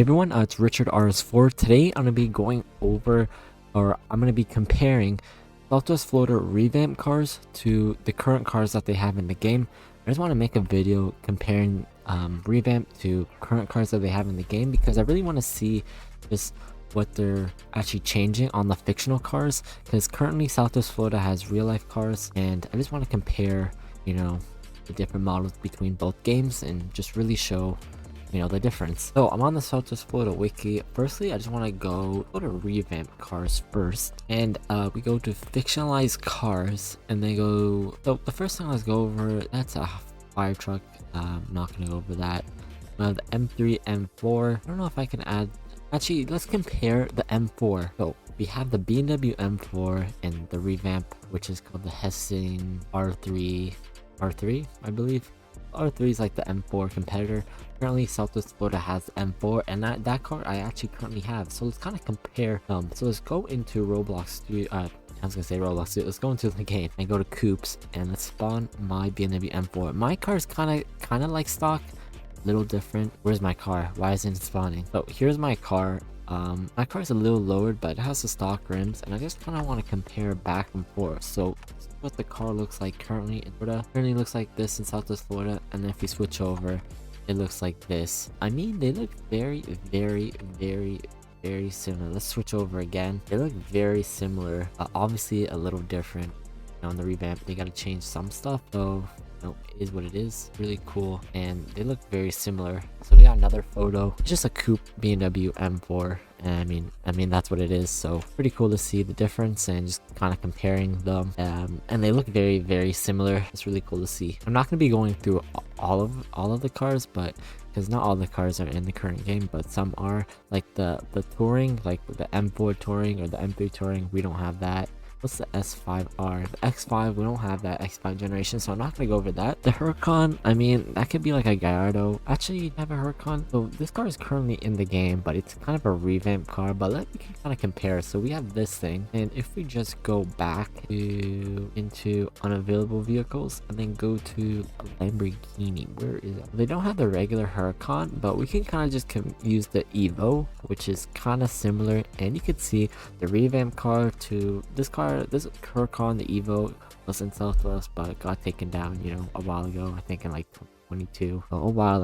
Hey everyone, it's Richard RS4. Today I'm going to be going over, or I'm going to be comparing Southwest Florida revamp cars to the current cars that they have in the game. I just want to make a video comparing revamp to current cars that they have in the game because I really want to see just what they're actually changing on the fictional cars, because currently Southwest Florida has real life cars, and I just want to compare, the different models between both games and just really show the difference. So I'm on the Southwest Florida wiki. Firstly, I just want to go to revamp cars first, and we go to fictionalized cars, and they go. So the first thing let's go over, that's a fire truck. I'm not gonna go over that. The M3, M4. I don't know if I can add. Actually, let's compare the M4. So we have the BMW M4 and the revamp, which is called the Hessing R3, I believe. R3 is like the M4 competitor. Currently Southwest Florida has M4, and that car I actually currently have. So let's kind of compare so let's go into Roblox Studio. I was gonna say Roblox Studio. Let's go into the game and go to Coops, and let's spawn my BMW M4. My car is kind of like stock, a little different. Where's my car? Why isn't it spawning? So here's my car. My car is a little lowered, but it has the stock rims, and I just kind of want to compare back and forth. So this is what the car looks like currently in Florida. Currently looks like this in Southwest Florida, and then if we switch over, it looks like this. I mean, they look very similar. Let's switch over again. They look very similar, obviously a little different. On the revamp, they got to change some stuff, so it is what it is. Really cool, and they look very similar. So we got another photo. It's just a coupe BMW M4, and I mean that's what it is. So pretty cool to see the difference and just kind of comparing them. And they look very similar. It's really cool to see. I'm not going to be going through all of the cars, but because not all the cars are in the current game, but some are, like the touring, like the M4 touring or the M3 touring. We don't have that. What's the S5R? The X5, we don't have that X5 generation, so I'm not gonna go over that. The Huracan, I mean, that could be like a Gallardo. Actually, you have a Huracan. So this car is currently in the game, but it's kind of a revamp car. But we can kind of compare. So we have this thing, and if we just go back into unavailable vehicles and then go to a Lamborghini, where is it? They don't have the regular Huracan, but we can kind of just use the Evo, which is kind of similar, and you could see the revamp car to this car. This Huracan, the Evo, was in Southwest, but got taken down, a while ago. I think in like 2022, a while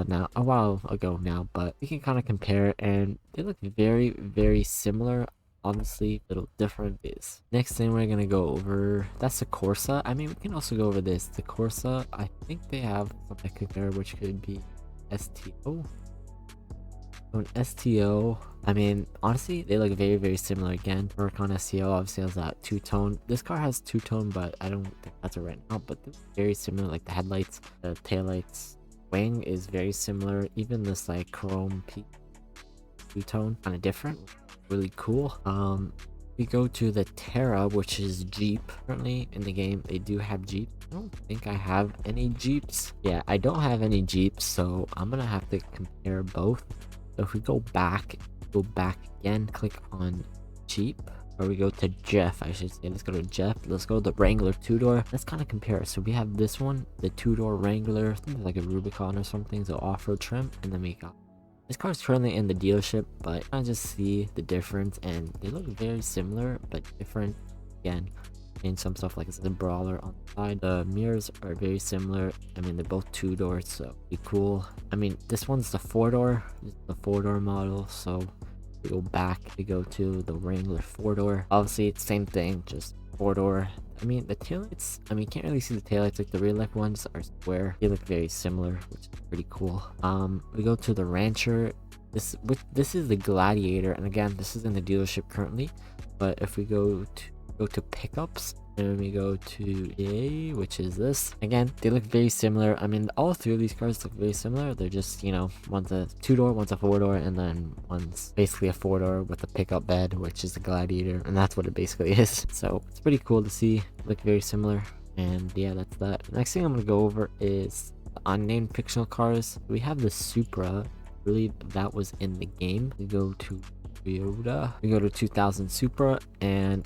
ago now. But we can kind of compare, and they look very similar. Honestly, little different is. Next thing we're gonna go over, that's the Corsa. I mean, we can also go over this. The Corsa, I think they have something to compare, which could be STO. So an STO, I mean, honestly, they look very similar. Again, Huracan STO obviously has that two-tone. This car has two-tone, but I don't think that's it right now. But they're very similar, like the headlights, the taillights. Wing is very similar. Even this like chrome two-tone, kind of different. Really cool. We go to the Terra, which is Jeep. Currently in the game, they do have Jeep. I don't think I have any Jeeps. Yeah, I don't have any Jeeps, so I'm gonna have to compare both. So if we go back again, click on Jeep, or we go to Jeff, I should say. Let's go to Jeff. Let's go to the Wrangler two-door. Let's kind of compare. So we have this one, the two-door Wrangler. I think it's like a Rubicon or something, so off-road trim. And then we got this car is currently in the dealership, but I just see the difference, and they look very similar but different. Again, and some stuff like the brawler on the side. The mirrors are very similar. I mean, they're both two doors, so be cool. I mean, this one's the four-door. This is the four-door model. So we go back, we go to the Wrangler four-door. Obviously, it's same thing, just four-door. I mean, the taillights, I mean, you can't really see the taillights. Like the rear light ones are square. They look very similar, which is pretty cool. We go to the Rancher. This is the Gladiator, and again, this is in the dealership currently. But if we go to pickups, and we go to A, which is this. Again, they look very similar. I mean, all three of these cars look very similar. They're just, one's a two-door, one's a four-door, and then one's basically a four-door with a pickup bed, which is the Gladiator, and that's what it basically is. So it's pretty cool to see. Look very similar, and yeah, that's that. Next thing I'm gonna go over is the unnamed fictional cars. We have the Supra. I believe that was in the game. We go to Toyota. We go to 2000 Supra, and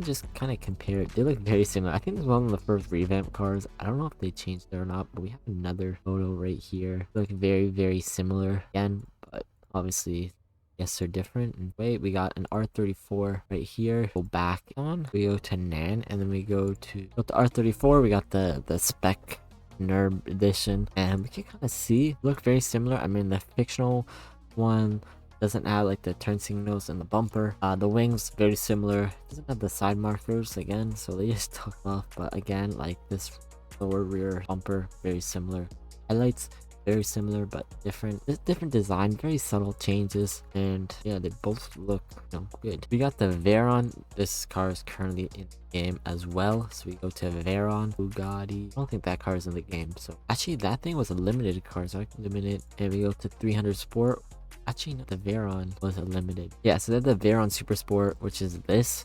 just kind of compare it. They look very similar. I think this is one of the first revamp cars. I don't know if they changed it or not, but we have another photo right here. They look very similar again, but obviously Yes, they're different. And wait, we got an R34 right here. Go back on. We go to Nan, and then we go to R34. We got the spec Nerd edition, and we can kind of see look very similar. I mean, the fictional one doesn't have like the turn signals and the bumper. The wings very similar. Doesn't have the side markers again, so they just took off. But again, like this lower rear bumper very similar. Headlights very similar but different. Different design, very subtle changes, and yeah, they both look, you know, good. We got the Veyron. This car is currently in the game as well, so we go to Veyron. Bugatti. I don't think that car is in the game, so actually that thing was a limited car, so I can limit it. And we go to 300 Sport. Actually, no, the Veyron was a limited. Yeah, so they're the Veyron Super Sport, which is this,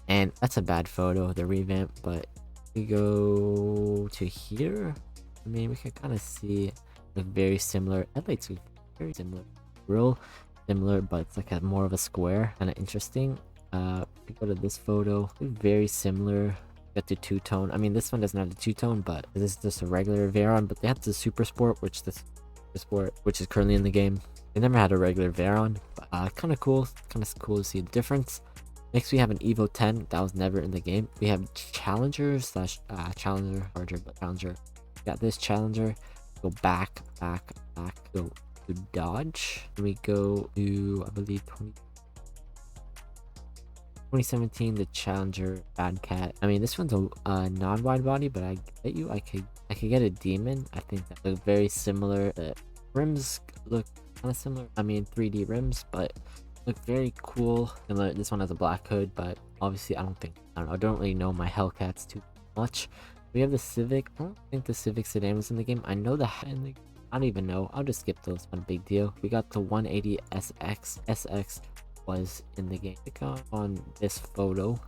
and that's a bad photo, the revamp. But we go to here. I mean, we can kind of see look very similar. Headlights are very similar, real similar, but it's like a more of a square. Kind of interesting. We go to this photo, very similar. Got the two-tone. I mean, this one doesn't have the two-tone, but this is just a regular Veyron. But they have the Super Sport, which is currently in the game. They never had a regular Veyron, but kind of cool. Kind of cool to see the difference. Next, we have an Evo 10 that was never in the game. We have Challenger slash Challenger Charger, but Challenger. Got this Challenger. Go back, go to Dodge. And we go to, I believe, 2017, the Challenger Bad Cat. I mean, this one's a non-wide body, but I bet you I could get a Demon. I think that look very similar. The rims look kind of similar. I mean, 3D rims, but look very cool. And this one has a black hood, but obviously I don't really know my Hellcats too much. We have the Civic. I don't think the Civic sedan was in the game. I know the I don't even know. I'll just skip those. Not a big deal. We got the 180 SX. SX was in the game. Click on this photo.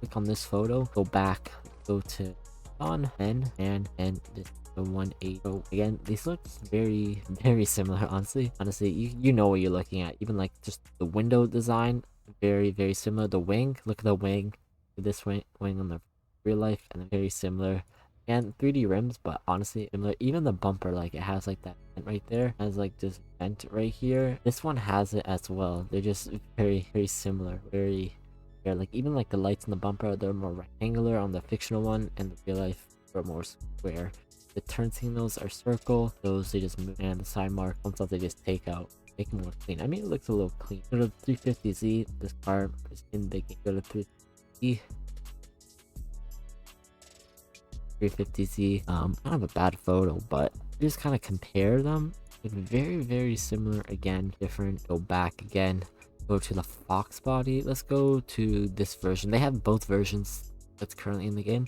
Click on this photo. Go back. Go to on and this the 180. So again, these look very similar. Honestly, you know what you're looking at. Even like just the window design, very similar. The wing. Look at the wing. This wing on the real life, and very similar. And 3D rims, but honestly similar. Even the bumper, like it has like that vent right there, has like this vent right here. This one has it as well. They're just very similar. Very like even like the lights in the bumper, they're more rectangular on the fictional one, and the real life are more square. The turn signals are circle. Those they just move, and the side mark on stuff they just take out, make it more clean. I mean, it looks a little clean. Go to 350Z. This car is in the game. Go to 350Z. 350Z. Kind of a bad photo, but just kind of compare them. Very similar. Again, different. Go back again. Go to the Fox body. Let's go to this version. They have both versions that's currently in the game,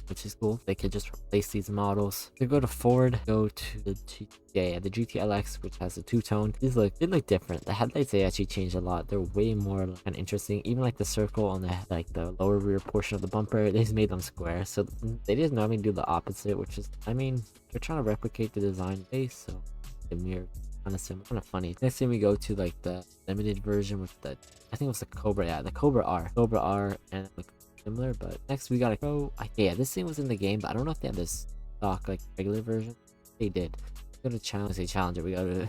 which is cool. They could just replace these models. They go to Ford. Go to the the GTLX, which has a two-tone. They look different. The headlights, they actually changed a lot. They're way more kind of interesting. Even like the circle on the lower rear portion of the bumper, they just made them square. So they just normally do the opposite, which is, I mean, they're trying to replicate the design base. So the mirror kind of similar, kind of funny. Next thing we go to like the limited version with the, I think it was the Cobra. Yeah, the Cobra R, and like similar. But next we gotta go. Yeah, this thing was in the game, but I don't know if they have this stock like regular version. They did. Go to Challenger. We go to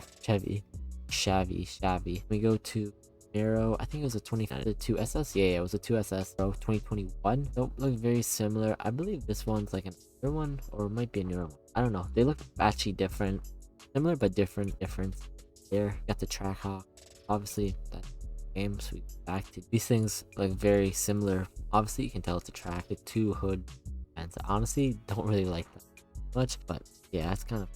Shabby. We go to Arrow. I think it was a 2SS. Yeah, it was a 2SS. So 2021. Don't look very similar. I believe this one's like an older one, or it might be a newer one. I don't know. They look actually different. Similar but different. Difference there. Got the Trackhawk. Obviously that game. So we back to these things look very similar. Obviously you can tell it's a track. The two hood, and honestly don't really like that much, but yeah, it's kind of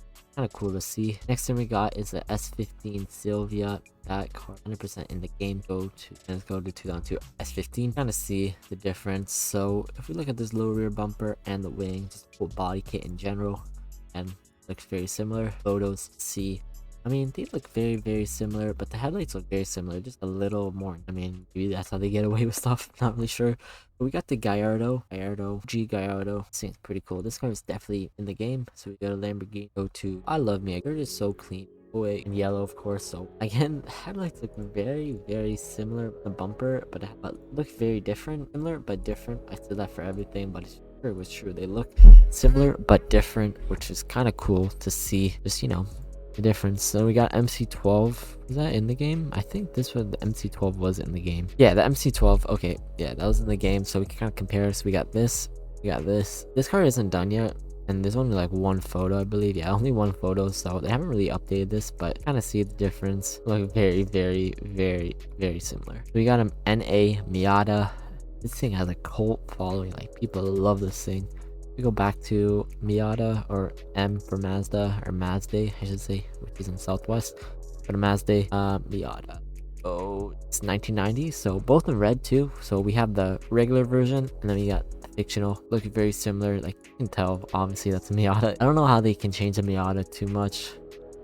cool to see. Next thing we got is the S15 Sylvia. That car 100% in the game. Let's go to 2002 S15. Kind of see the difference. So if we look at this low rear bumper and the wing, just full body kit in general, and looks very similar. Photos, see, I mean, they look very similar, but the headlights look very similar, just a little more. I mean, maybe that's how they get away with stuff. Not really sure. But we got the Gallardo. Seems pretty cool. This car is definitely in the game. So we go to Lamborghini. Go to, I love me. They're just so clean. In yellow, of course. So again, the headlights look very similar. The bumper, but look very different. Similar but different. I said that for everything, but it was true. They look similar but different, which is kind of cool to see. Just, you know, the difference. So we got MC12. Was that in the game? I think this was the MC12 was in the game. Yeah, the MC12. Okay, yeah, that was in the game. So we can kind of compare. So we got this. We got this. This card isn't done yet. And there's only like one photo, I believe. Yeah, only one photo, so they haven't really updated this, but kind of see the difference. Look very, very, very, very similar. We got an NA Miata. This thing has a cult following. Like, people love this thing. We go back to Miata, or M for Mazda, or Mazda, I should say, which is in Southwest. Go to Mazda, Miata. Oh, it's 1990, so both in red too. So we have the regular version, and then we got fictional, looking very similar. Like, you can tell obviously that's a Miata. I don't know how they can change the Miata too much,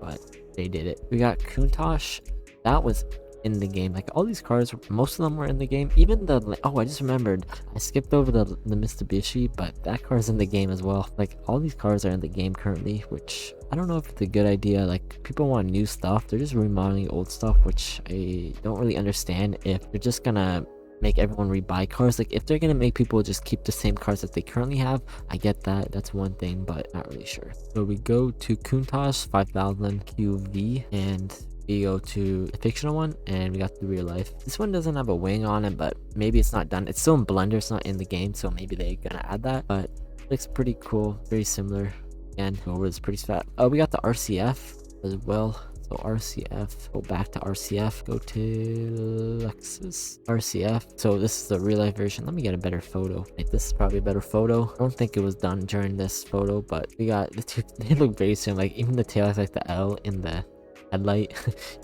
but they did it. We got Countach. That was in the game. Like, all these cars, most of them were in the game. Even the, oh, I just remembered, I skipped over the Mitsubishi, but that car's in the game as well. Like, all these cars are in the game currently, which I don't know if it's a good idea. Like, people want new stuff, they're just remodeling old stuff, which I don't really understand. If they're just gonna make everyone rebuy cars, like if they're gonna make people just keep the same cars that they currently have, I get that, that's one thing, but not really sure. So we go to Countach 5000 QV, and we go to the fictional one, and we got the real life. This one doesn't have a wing on it, but maybe it's not done. It's still in Blender, it's not in the game, so maybe they're gonna add that, but it looks pretty cool, very similar. Again, over is pretty fat. Oh, we got the RCF as well. So RCF, go back to RCF, go to Lexus, RCF. So this is the real life version. Let me get a better photo. Like, this is probably a better photo. I don't think it was done during this photo, but we got the two, they look very similar. Like, even the tail has like the L in the headlight.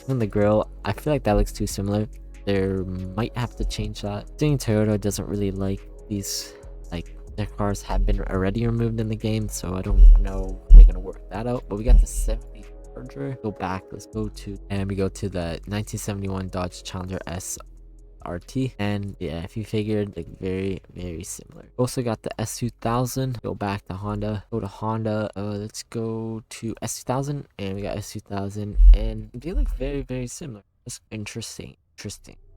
Even the grill, I feel like that looks too similar. There might have to change that. Seeing Toyota doesn't really like these, like, their cars have been already removed in the game, so I don't know how they're gonna work that out. But we got the 70 Charger. Go back, let's go to, and we go to the 1971 Dodge Challenger SRT, and yeah, if you figured, like, very, very similar. Also got the S2000. Go back to Honda, go to Honda, let's go to S2000, and we got S2000, and they look very, very similar. That's interesting.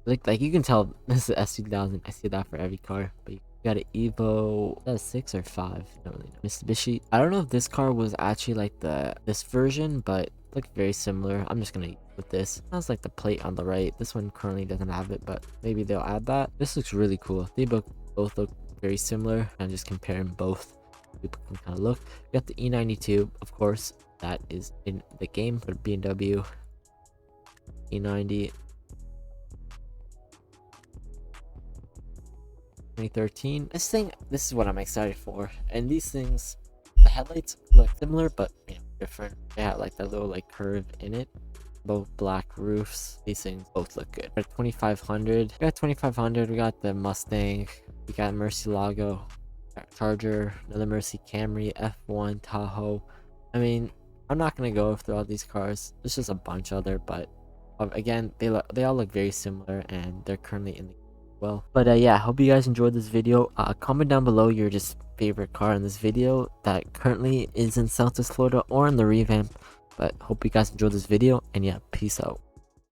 Like you can tell this is S2000. I see that for every car, but you got an Evo. Is that a 6 or 5? I don't really know. Mitsubishi. I don't know if this car was actually like this version, but it looked very similar. I'm just gonna put this. Sounds like the plate on the right. This one currently doesn't have it, but maybe they'll add that. This looks really cool. They both look very similar. I'm just comparing both. People can kind of look. We got the E92, of course. That is in the game for BMW. E90. 2013. This is what I'm excited for. And these things, the headlights look similar, but, you know, different. They have like that little like curve in it. Both black roofs. These things both look good. For 2500, we got 2500. We got the Mustang. We got Murcielago, Charger, another Mercy, Camry, F1, Tahoe. I mean, I'm not gonna go through all these cars. There's just a bunch other, but again, they all look very similar, and they're currently in the well. But yeah, hope you guys enjoyed this video. Comment down below your just favorite car in this video that currently is in Southwest Florida or in the Revamp. But hope you guys enjoyed this video, and yeah, peace out.